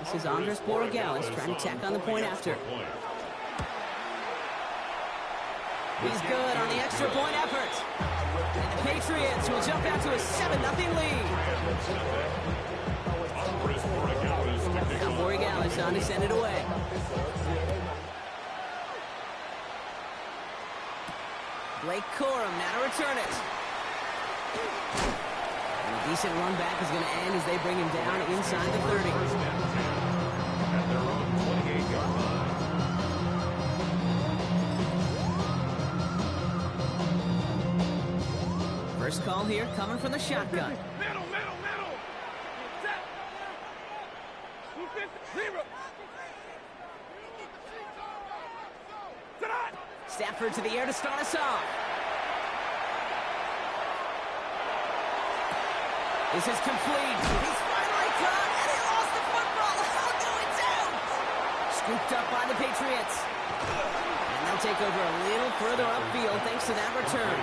This is Andres Borregales trying to tack on the point after. He's good on the extra point effort. And the Patriots will jump out to a 7-0 lead. Now Borregales on to send it away. Blake Corum now to return it. And a decent run back is going to end as they bring him down inside the 30. At their own 28-yard line. First call here coming from the shotgun. Middle. Zero. Stafford to the air to start us off. This is complete. He's finally caught, and he lost the football. How going down? Scooped up by the Patriots. And they'll take over a little further upfield thanks to that return.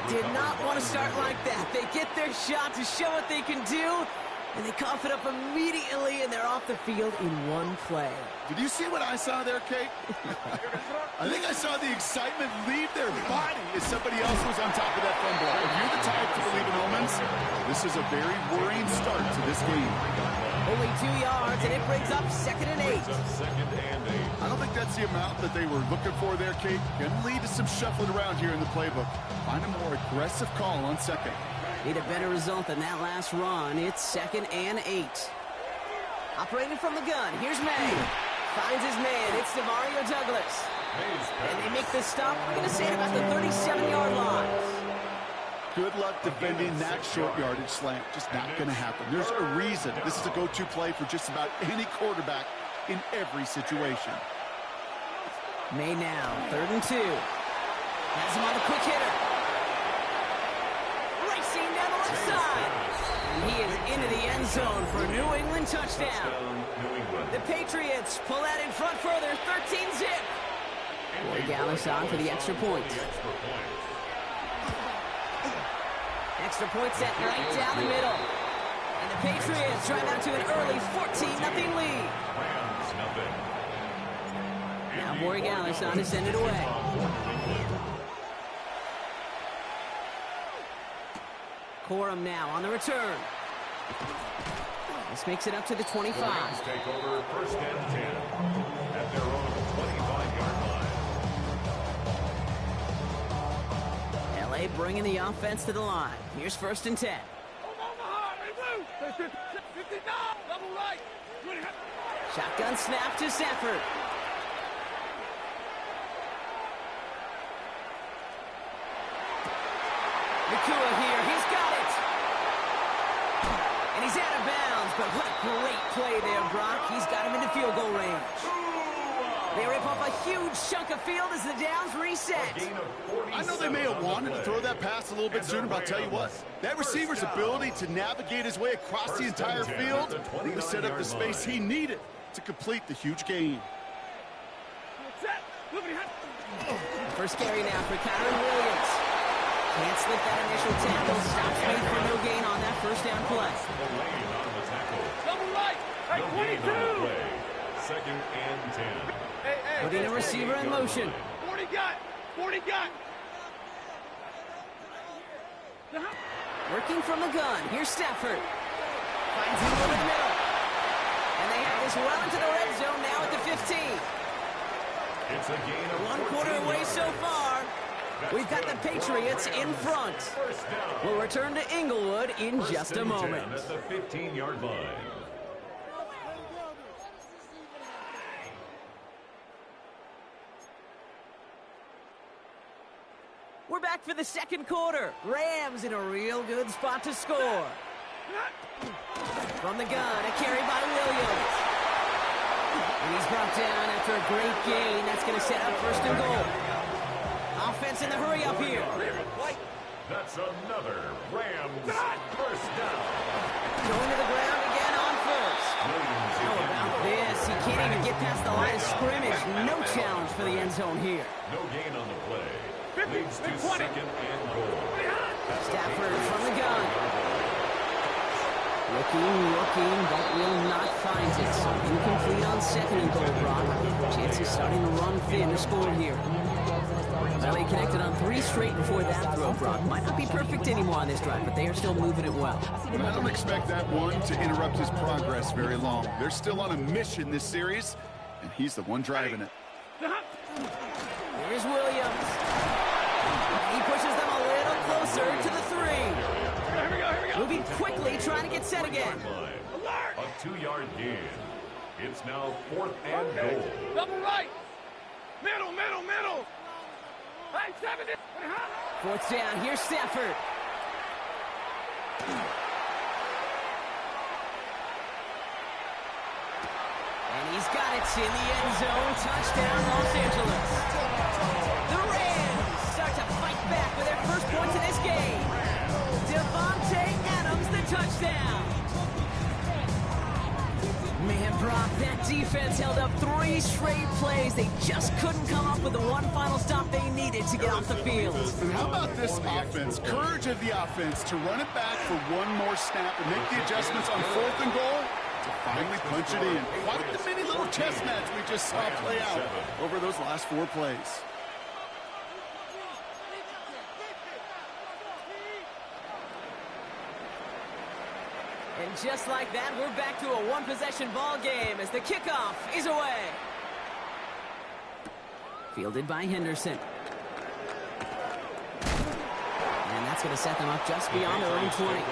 Did not want to start like that. They get their shot to show what they can do, and they cough it up immediately, and they're off the field in one play. Did you see what I saw there, Kate? I think I saw the excitement leave their body as somebody else was on top of that fumble. If you're the type to believe in omens, this is a very worrying start to this game. Only 2 yards, and it brings up 2nd and 8. I don't think that's the amount that they were looking for there, Kate. Can lead to some shuffling around here in the playbook. Find a more aggressive call on 2nd. Need a better result than that last run. It's 2nd and 8. Operating from the gun, here's May. Finds his man, it's DeMario Douglas. And they make the stop, we're going to say it about the 37-yard line. Good luck defending that short yardage slant. Just not going to happen. There's a reason this is a go-to play for just about any quarterback in every situation. May now, 3rd and 2. Has him on the quick hitter. Racing down the left side. And he is into the end zone for a New England touchdown. The Patriots pull that in front further, 13-zip. Borregales on for the extra point. Extra point set right down the middle. And the Patriots drive out to an early 14-0 lead. Now Borregales on to send it away. Corum now on the return. This makes it up to the 25. The Rams take over 1st and 10 at their own 25-yard line. LA bringing the offense to the line. Here's 1st and 10. Shotgun snap to Stafford. Nakua here, he's got it. And he's out of bounds, but what a great play there, Brock. He's got him into field goal range. They rip off a huge chunk of field as the downs reset. I know they may have wanted to throw that pass a little bit sooner, but I'll tell you what, that receiver's ability to navigate his way across the entire field to set up the space he needed to complete the huge gain. First carry now for Kyron Williams. Can't slip that initial tackle. Stops made for no gain on that first down play. Double right. Hey, 22. 2nd and 10. Putting a receiver in motion. 40 got. Working from the gun. Here's Stafford. Finds him over the middle. And they have this well into the red zone now at the 15. It's a gain of 1 quarter away so far. We've got the Patriots in front. We'll return to Inglewood in just a moment. At the 15-yard line. We're back for the 2nd quarter. Rams in a real good spot to score. From the gun, a carry by Williams. And he's brought down after a great gain. That's going to set up 1st and goal. Offense in the hurry up here. That's another Rams 1st down. Going to the ground again on 1st. How about this? He can't even get past the line of scrimmage. No challenge for the end zone here. No gain on the play. Leads to 2nd and goal. Stafford from the gun. Looking, but will not find it. So incomplete on second and goal, Brock. Chances starting to run thin to score here. Well, they connected on 3 straight before that throw, Brock. Might not be perfect anymore on this drive, but they are still moving it well. And I don't expect that one to interrupt his progress very long. They're still on a mission this series, and he's the one driving it. Here's Williams. He pushes them a little closer to the 3. Here we go. Moving quickly, trying to get set again. A 2-yard gain. It's now 4th and goal. Double right. Middle. Hey, 70. 4th down. Here's Stafford. And he's got it in the end zone. Touchdown, Los Angeles. The Rams start to fight back with their first points in this game. Devontae Adams, the touchdown. Man, Brock, that defense held up 3 straight plays. They just couldn't come up with the one final stop they needed to get off the field. And how about this offense? Courage of the offense to run it back for one more snap and make the adjustments on 4th and goal to finally punch it in. Quite the mini little chess match we just saw play out over those last 4 plays. And just like that, we're back to a one-possession ball game as the kickoff is away. Fielded by Henderson. And that's going to set them up just beyond their own 20.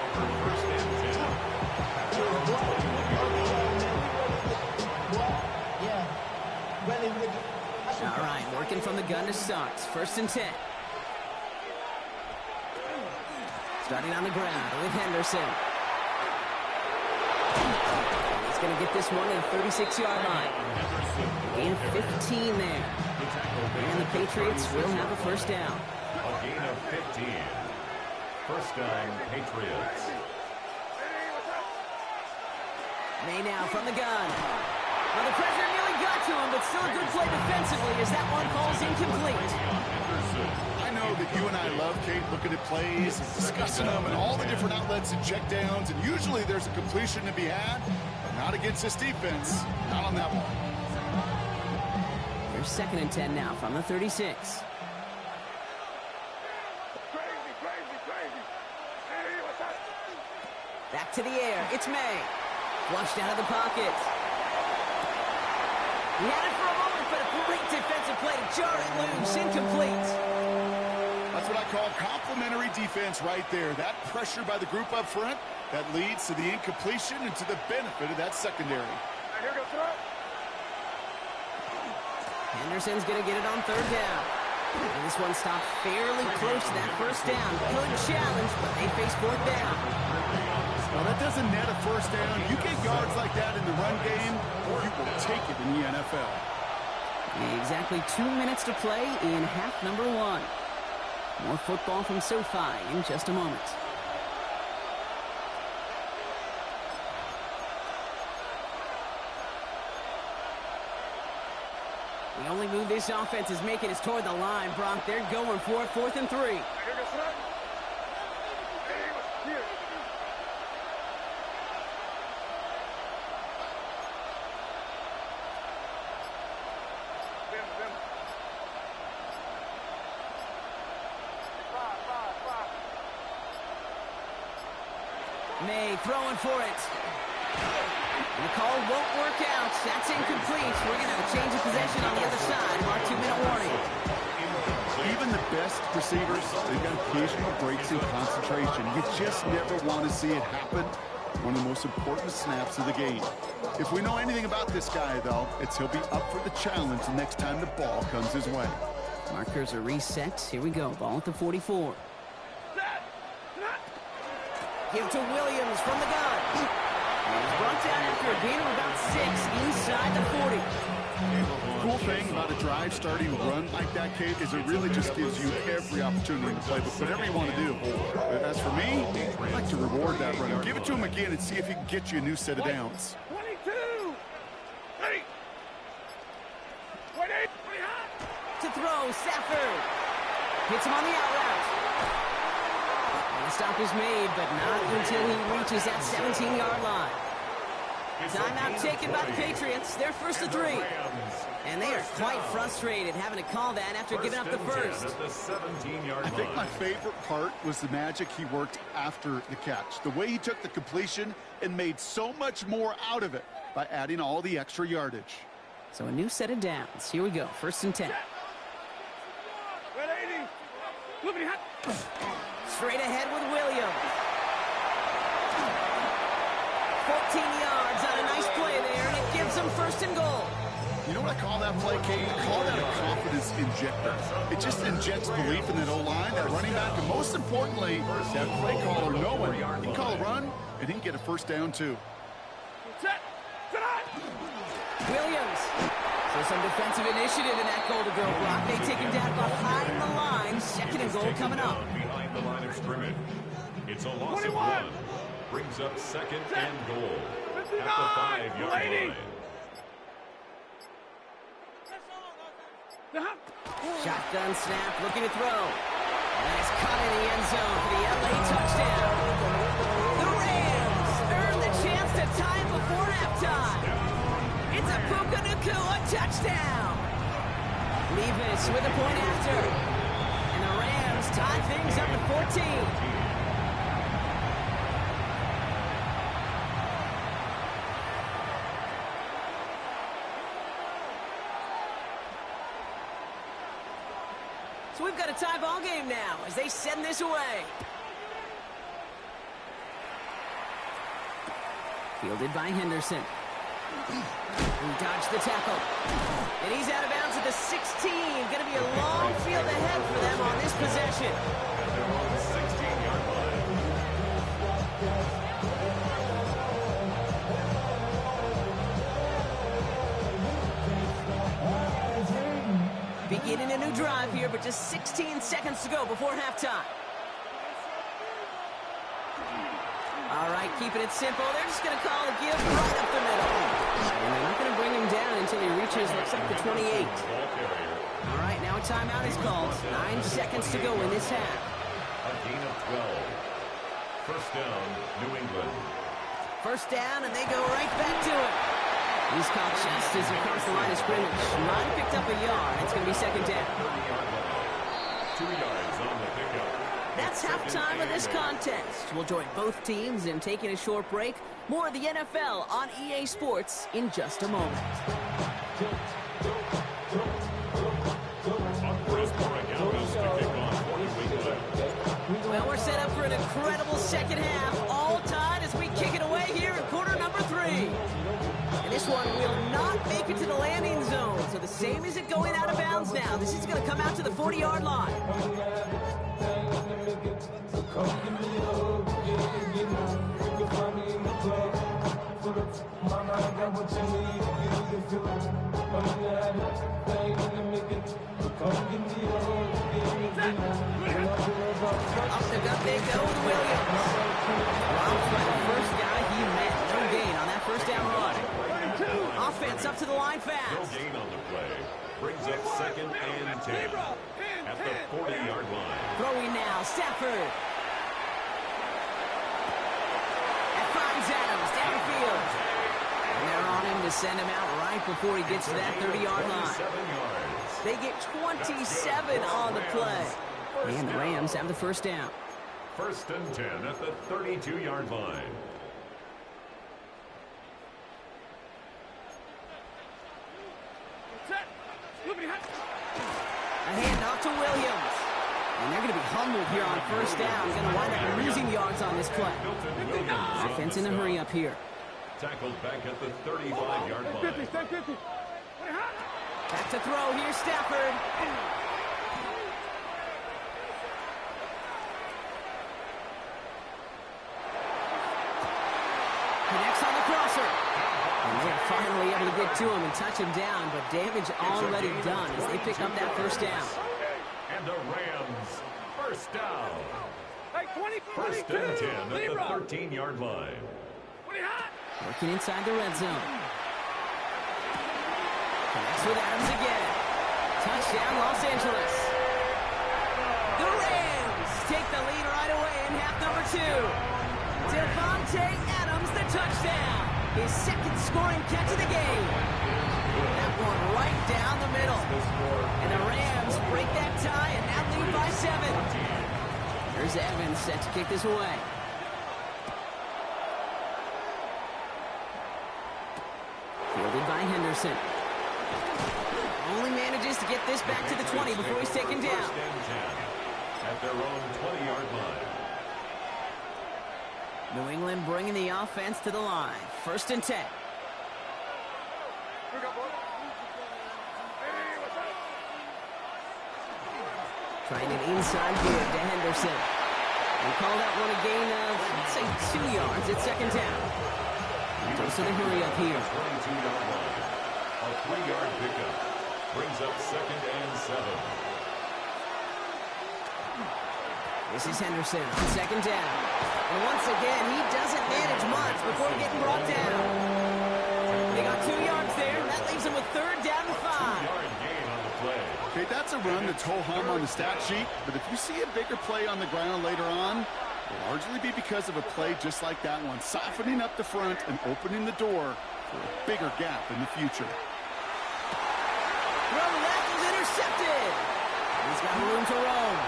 All right, working from the gun to start. 1st and 10. Starting on the ground with Henderson. He's going to get this one at the 36-yard line. Gain of 15 there. And the Patriots will have a 1st down. A gain of 15. 1st down, Patriots. May now from the gun. Well, the pressure nearly got to him, but still a good play defensively as that one falls incomplete. I know that you and I love, Kate, looking at plays and discussing them and all the different outlets and checkdowns, and usually there's a completion to be had, but not against this defense. Not on that one. Here's 2nd and 10 now from the 36. Crazy. Hey, what's that? Back to the air. It's May. Flushed out of the pocket. He had it for a moment, but a great defensive play to jar it loose. Incomplete. That's what I call complimentary defense right there. That pressure by the group up front, that leads to the incompletion and to the benefit of that secondary. Here goes throw. Henderson's going to get it on 3rd down. And this one stopped fairly close to that 1st down. Good challenge, but they face 4th down. Well, that doesn't net a 1st down. You get yards like that in the run game, you will take it in the NFL. Exactly 2 minutes to play in half number 1. More football from SoFi in just a moment. The only move this offense is making is toward the line, Brock. They're going for it, 4th and 3. Here goes throw. Here. May throwing for it. And the call won't work out. That's incomplete. We're going to have a change of possession on the other side. Mark 2-minute warning. Even the best receivers, they've got occasional breaks in concentration. You just never want to see it happen. One of the most important snaps of the game. If we know anything about this guy, though, it's he'll be up for the challenge the next time the ball comes his way. Markers are reset. Here we go. Ball at the 44. Give to Williams from the gun. He's brought down after a gain of about 6 inside the 40. The cool thing about a drive starting run like that, Kate, is it really just gives you every opportunity to play with whatever you want to do. But as for me, I like to reward that runner. Give it to him again and see if he can get you a new set of downs. 22. Ready. 28. To throw, Stafford. Hits him on the out route. And stop is made, but not until he reaches that 17-yard line. Timeout taken by the Patriots. They're first to 3. And they are quite frustrated having to call that after giving up the first. I think my favorite part was the magic he worked after the catch. The way he took the completion and made so much more out of it by adding all the extra yardage. So a new set of downs. Here we go. First and 10. Straight ahead with Williams. 14 yards on a nice play there, and it gives them first and goal. You know what I call that play, Kate? Call that a confidence injector. It just injects belief in that O-line, that running back, and most importantly, that play caller knowing he can call a run, and he can get a first down, too. Williams. So some defensive initiative in that goal-to-go block. They take him down behind the line. Second and goal coming up. Behind the line of scrimmage. It's a loss of 1. Brings up second and goal at the 5-yard line. Shotgun snap, looking to throw. And it's caught in the end zone for the LA touchdown. The Rams earn the chance to tie it before halftime. It's a Puka Nacua touchdown. Levis with a point after. And the Rams tie things up at 14. So we've got a tie ball game now as they send this away. Fielded by Henderson. He dodged the tackle. And he's out of bounds at the 16. Going to be a long field ahead for them on this possession. At their own 16-yard line. Beginning a new drive here, but just 16 seconds to go before halftime. All right, keeping it simple. They're just going to call a give right up the middle. And they're not going to bring him down until he reaches, looks like, the 28. All right, now a timeout is called. 9 seconds to go in this half. A gain of 12. First down, New England. First down, and they go right back to it. He's caught just as across the line of scrimmage. Run picked up a yard. It's going to be second down. 2 yards on the pickup. That's halftime of this contest. We'll join both teams in taking a short break. More of the NFL on EA Sports in just a moment. Well, we're set up for an incredible second half. All tied as we kick it away here in quarter number 3. And this one will not make it to the landing zone. So the same as it going out of bounds now. This is going to come out to the 40-yard line. Up the gut they go with Williams. Dropped by the first guy he met. No gain on that first down run. Offense up to the line fast. No gain on the play. Brings up second and 10 at the 40-yard line. Throwing now, Stafford. And finds Adams downfield. And they're on him to send him out right before he gets to that 30-yard line. 7 yards. They get 27 on the play. And the Rams have the first down. First and 10 at the 32-yard line. A handoff to Williams. And they're going to be humbled here on first down. Going to wind up losing yards on this play. Offense in a hurry up here. Tackled back at the 35-yard line. Back to throw here, Stafford. Connects on the crosser. And they're finally able to get to him and touch him down, but damage already done as they pick up that first down. And the Rams, first down. First and 10 at the 13-yard line. Working inside the red zone. Connects with Adams again. Touchdown, Los Angeles. The Rams take the lead right away in half number 2. Devontae Adams, the touchdown. His second scoring catch of the game. That one right down the middle. And the Rams break that tie and now lead by 7. Here's Evans set to kick this away. Fielded by Henderson. Only manages to get this back to the 20 before he's taken down. At their own 20-yard line. New England bringing the offense to the line. 1st and 10. Trying an inside give to Henderson. We call that one a gain of, let's say, 2 yards. It's 2nd down. Goes to the hurry up here. 22-yard line. A 3-yard pickup. Brings up 2nd and 7. This is Henderson on 2nd down. And once again, he doesn't manage much before getting brought down. They got 2 yards there, and that leaves him with 3rd down and 5. 2-yard gain on the play. Okay, that's a run that's ho-hum on the stat sheet, but if you see a bigger play on the ground later on, it'll largely be because of a play just like that one, softening up the front and opening the door for a bigger gap in the future. Throw left is intercepted. He's got room to roam.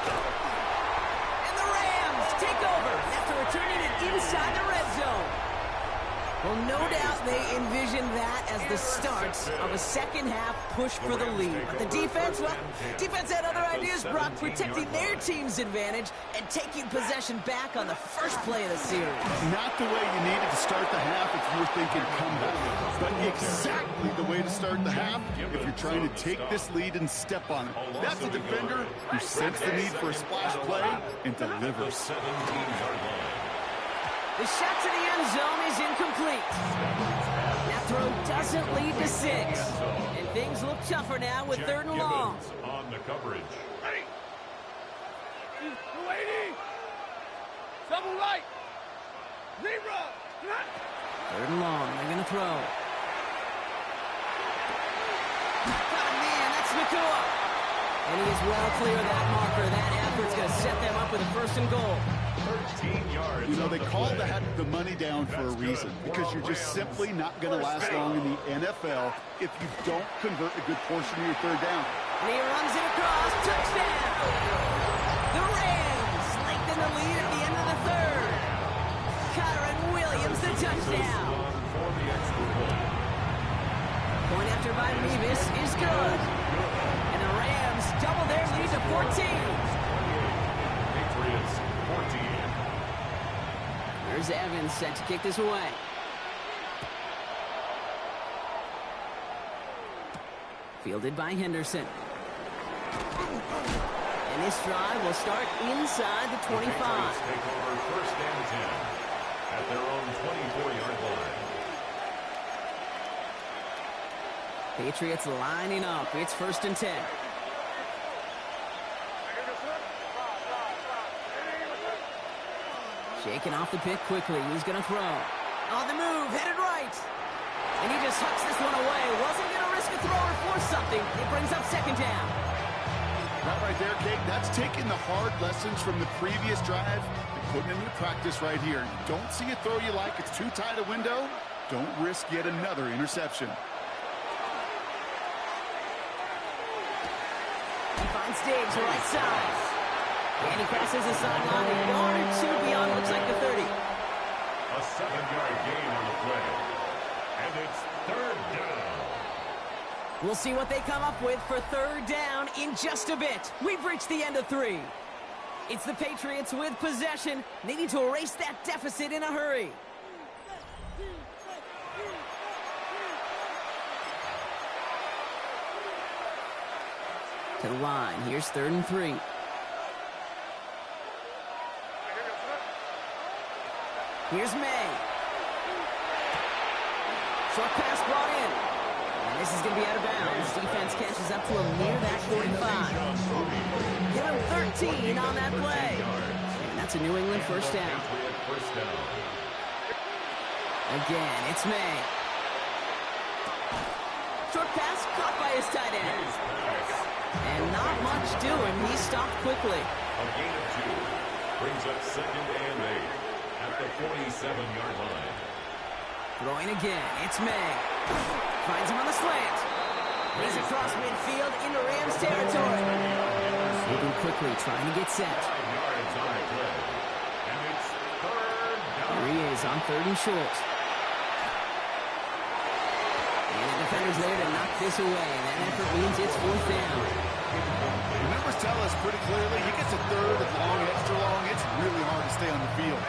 And the Rams take over after returning it inside the red zone. Well, no doubt they envisioned that as the start of a second-half push for the lead. But the defense, well, defense had other ideas, Brock, protecting their team's advantage and taking possession back on the first play of the series. Not the way you needed to start the half if you were thinking comeback, but exactly the way to start the half if you're trying to take this lead and step on it. That's a defender who sensed the need for a splash play and delivers. 17-yard line. The shot to the end zone is incomplete. That throw doesn't lead to 6. And things look tougher now with 3rd and long. On the coverage. Ready. 280. Double right. Zebra. 3rd and long. They're going to throw. Oh, man, that's Nakua. And he is well clear of that marker. That effort's going to set them up with a 1st and goal. 13 yards. You know, they called the money down for a reason, because you're just simply not going to last long in the NFL if you don't convert a good portion of your 3rd down. And he runs it across. Touchdown! The Rams lengthen the lead at the end of the 3rd. Kyron Williams, the touchdown. For the extra point. Point after by Mevis is good. And the Rams double their lead to 14. Patriots 14. There's Evans set to kick this away. Fielded by Henderson. And this drive will start inside the 25. Patriots take over 1st and 10 at their own 24-yard line. Patriots lining up. It's 1st and 10. Shaking off the pick quickly. He's going to throw. On the move, headed right. And he just hucks this one away. Wasn't going to risk a throw or force something. It brings up 2nd down. That right there, Kate, that's taking the hard lessons from the previous drive and putting it into practice right here. You don't see a throw you like, it's too tight a window, don't risk yet another interception. He finds Diggs right side. And he crosses the sideline a yard or 2 beyond, looks like the 30. A 7-yard gain on the play. And it's 3rd down. We'll see what they come up with for 3rd down in just a bit. We've reached the end of 3. It's the Patriots with possession, needing to erase that deficit in a hurry. To the line, here's 3rd and 3. Here's May. Short pass brought in. And this is going to be out of bounds. Defense catches up to him near that 45. Give him 13 on that play. And that's a New England 1st down. Again, it's May. Short pass caught by his tight end. And not much doing. He stopped quickly. A gain of 2. Brings up 2nd and 8 at the 47-yard line. Throwing again. It's May. Finds him on the slant. He's across midfield into Rams territory. Moving quickly, trying to get set. 5 yards on the play. And it's 3rd down. Here he is on 3rd and short. And the defender's there to knock this away. That effort means it's 4th down. The numbers tell us pretty clearly he gets a 3rd and long, extra long. It's really hard to stay on the field.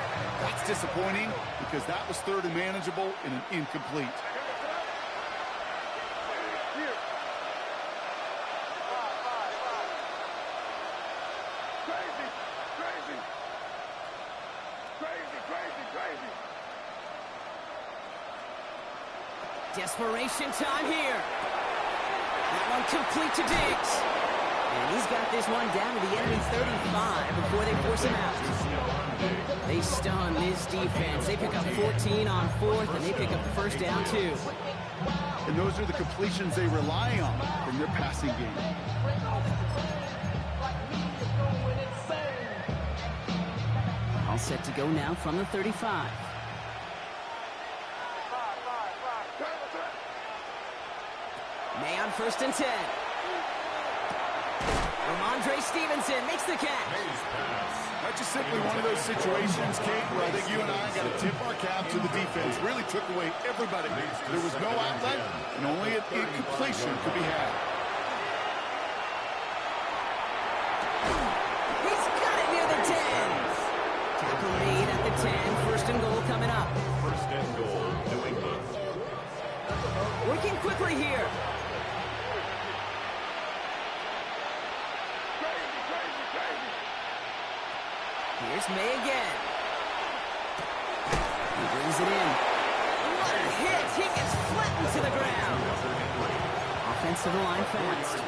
That's disappointing because that was 3rd and manageable and an incomplete. Desperation time here. That one complete to Diggs. And he's got this one down to the enemy 35 before they force him out. They stun this defense. They pick up 14 on 4th, and they pick up the 1st down, too. And those are the completions they rely on from their passing game. All set to go now from the 35. May on 1st and 10. Ramondre Stevenson makes the catch. That's just simply one of those situations, Kate, where I think you and I got to tip our cap to the defense. Really took away everybody. There was no outlet, and only an incompletion could be had. He's got it near the 10. Tackle made at the 10. 1st and goal coming up. 1st and goal, New England. Working quickly here. Here's May again. He brings it in. What a hit! He gets flattened to the ground. Offensive line fast.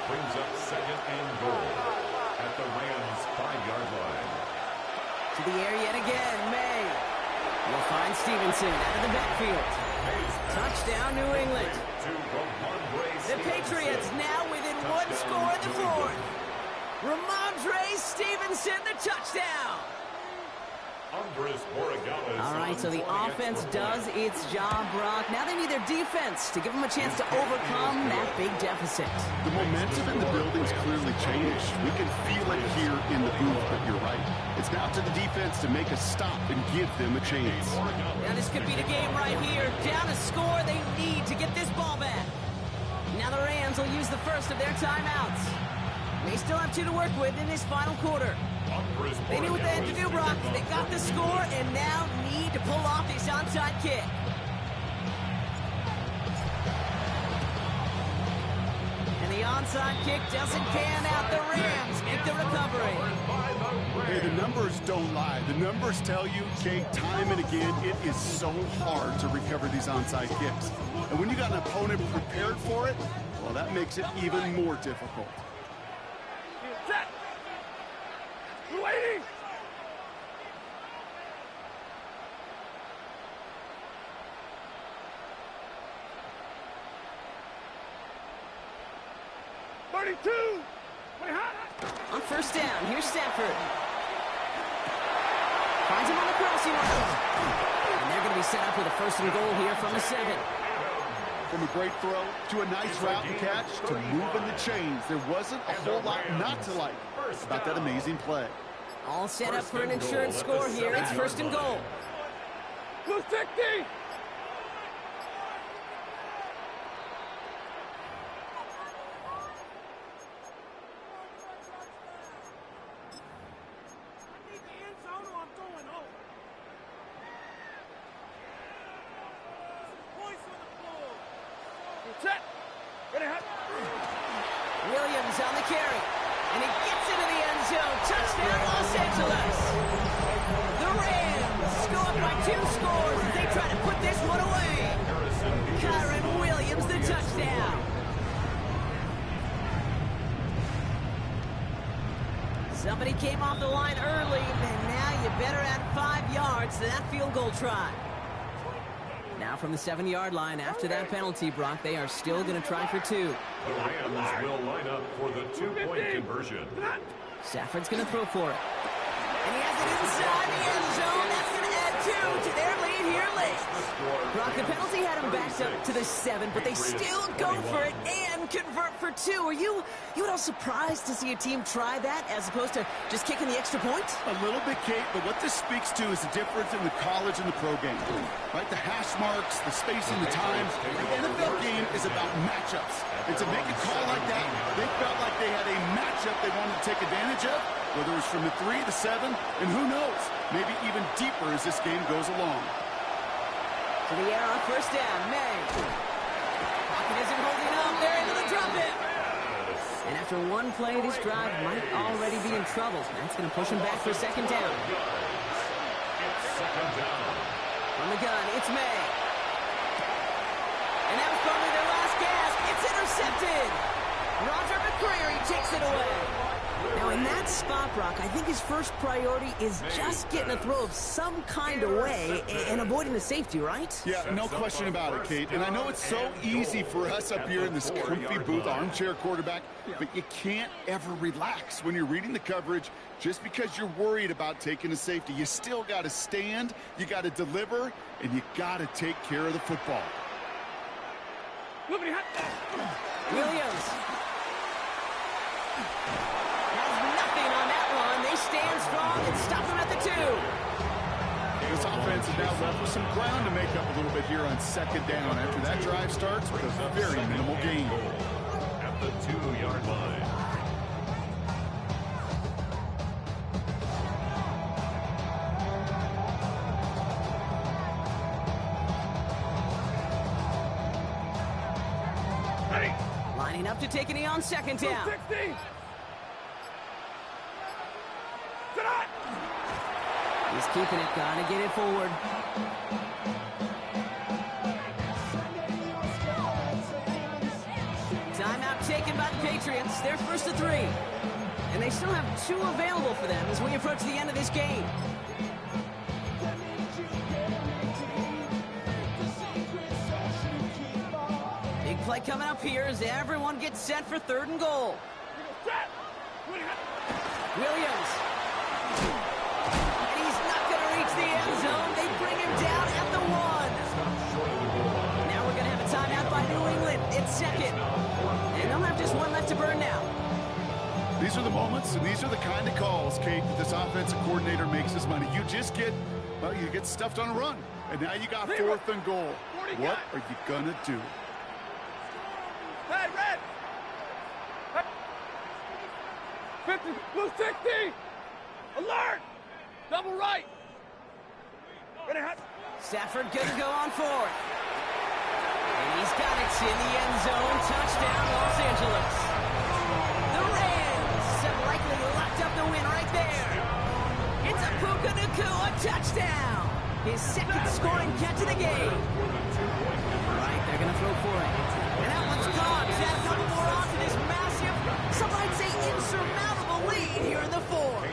Brings up 2nd and goal at the Rams' 5-yard line. To the air yet again, May. Will find Stevenson out of the backfield. Touchdown, New England. The Patriots now within 1 score in the 4th. Ramondre Stevenson, the touchdown. All right, so the offense does its job, Brock. Now they need their defense to give them a chance to overcome that big deficit. The momentum in the building's clearly changed. We can feel it here in the booth, but you're right. It's now to the defense to make a stop and give them a chance. Now this could be the game right here. Down to score, they need to get this ball back. Now the Rams will use the first of their timeouts. They still have 2 to work with in this final quarter. They knew what they had to do, Brock. They got the score and now need to pull off this onside kick. And the onside kick doesn't pan out. The Rams make the recovery. Hey, the numbers don't lie. The numbers tell you, Kate, time and again, it is so hard to recover these onside kicks. And when you got an opponent prepared for it, well, that makes it even more difficult. Set! Waiting! On 1st down, here's Stafford. Finds him on the crossing route. And they're going to be set up with a 1st and goal here from the 7. From a great throw to a nice route and catch to moving the chains. There wasn't a whole lot not to like about that amazing play. All set up for an insurance score here. It's 1st and goal. Blue 60! Set! Ready, hot! Williams on the carry. And he gets into the end zone. Touchdown, Los Angeles. The Rams go up by 2 scores as they try to put this one away. Kyron Williams, the touchdown. Somebody came off the line early, and now you better add 5 yards to that field goal try. Now from the 7-yard line after that penalty, Brock, they are still going to try for 2. The Rams will line up for the 2-point conversion. Stafford's going to throw for it. And he has it inside the end zone. That's going to add 2 to their lead here late. Brock, the penalty had them backed up to the 7, but they still go for it and convert for 2. Are you at all surprised to see a team try that as opposed to just kicking the extra point? A little bit, Kate, but what this speaks to is the difference in the college and the pro game. Right? The hash marks, the spacing, the time. The NFL game is about matchups. And to make a call like that, they felt like they had a matchup they wanted to take advantage of, whether it was from the 3, the 7, and who knows, maybe even deeper as this game goes along. To the air on first down, May. Pocket isn't holding up. They're able to drop it. And after one play, this drive might already be in trouble. That's going to push him back for second down. It's second down. From the gun, it's May. And that was probably their last gasp. It's intercepted. Roger McCreary takes it away. Now, in that spot, Brock, I think his first priority is just getting a throw of some kind away and avoiding the safety, right? Yeah, no question about it, Kate. And I know it's so easy for us up here in this comfy booth, armchair quarterback, but you can't ever relax when you're reading the coverage just because you're worried about taking a safety. You still got to stand, you got to deliver, and you got to take care of the football. Williams. Stand strong and stop them at the 2. This offense is now left with some ground to make up a little bit here on second down after that drive starts with a very minimal gain. At the 2-yard line. Lining up to take a knee on second down. 60. He's keeping it, gotta get it forward. Timeout taken by the Patriots. They're first to 3. And they still have 2 available for them as we approach the end of this game. Big play coming up here as everyone gets set for 3rd and goal. Williams. The end zone. They bring him down at the 1. Now we're going to have a timeout by New England. It's second. And they'll have just 1 left to burn now. These are the moments, and these are the kind of calls, Kate, that this offensive coordinator makes his money. You just get, well, you get stuffed on a run. And now you got 4th and goal. What are you going to do? Hey, Red! 50, blue 60! Alert! Double right! Stafford gonna go on 4th. And he's got it in the end zone. Touchdown, Los Angeles. The Rams have likely locked up the win right there. It's a Puka Nacua touchdown. His 2nd scoring catch of the game. All right, they're gonna throw for it. And that one's gone. He's had a couple more on to this massive, some might say insurmountable lead here in the 4th.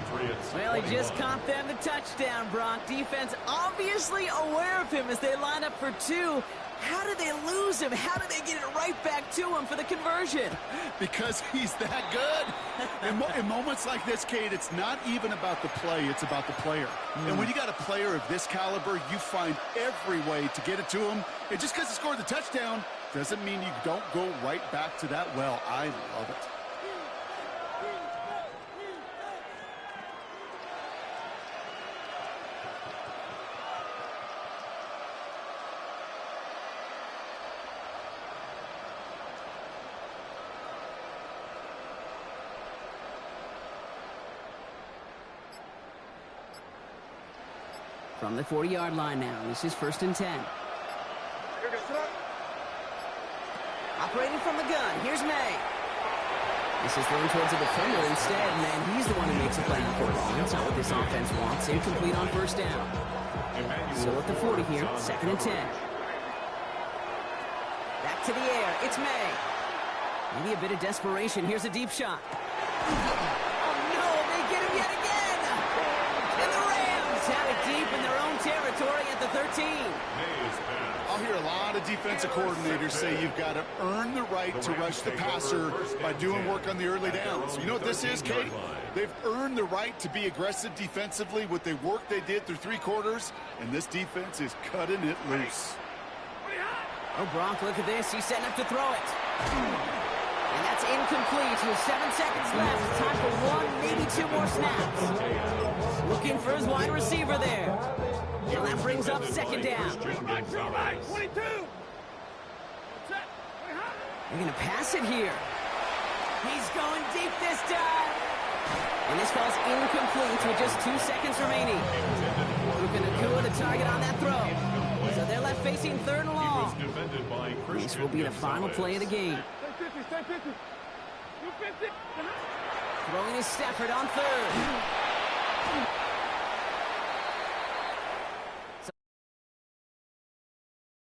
Well, he just caught them the touchdown, Brock. Defense obviously aware of him as they line up for 2. How did they lose him? How did they get it right back to him for the conversion? Because he's that good. In moments like this, Kate, it's not even about the play, it's about the player. And when you got a player of this caliber, you find every way to get it to him. And just because he scored the touchdown doesn't mean you don't go right back to that well. I love it. From the 40-yard line now, this is 1st and 10. Operating from the gun, here's May. This is thrown towards the defender instead, and he's the one who makes a play on football. That's not what this offense wants. Incomplete on 1st down. So at the 40 here, 2nd and 10. Back to the air, it's May. Maybe a bit of desperation. Here's a deep shot. Oh no, they get him yet again! And the Rams have it deep in their own territory at the 13. I'll I'll hear a lot of defensive coordinators say you've got to earn the right to rush the passer by doing work on the early downs. You know what this is, Kate? They've earned the right to be aggressive defensively with the work they did through 3 quarters, and this defense is cutting it loose. Oh, Brock, look at this. He's setting up to throw it. And that's incomplete with 7 seconds left. Time for 1, maybe 2 more snaps. Looking for his wide receiver there. And that brings up second down. 22. They're going to pass it here. He's going deep this time. And this falls incomplete with just 2 seconds remaining. Luka Nakua the target on that throw. So they're left facing 3rd and long. This will be the final play of the game. Throwing is Stafford on 3rd.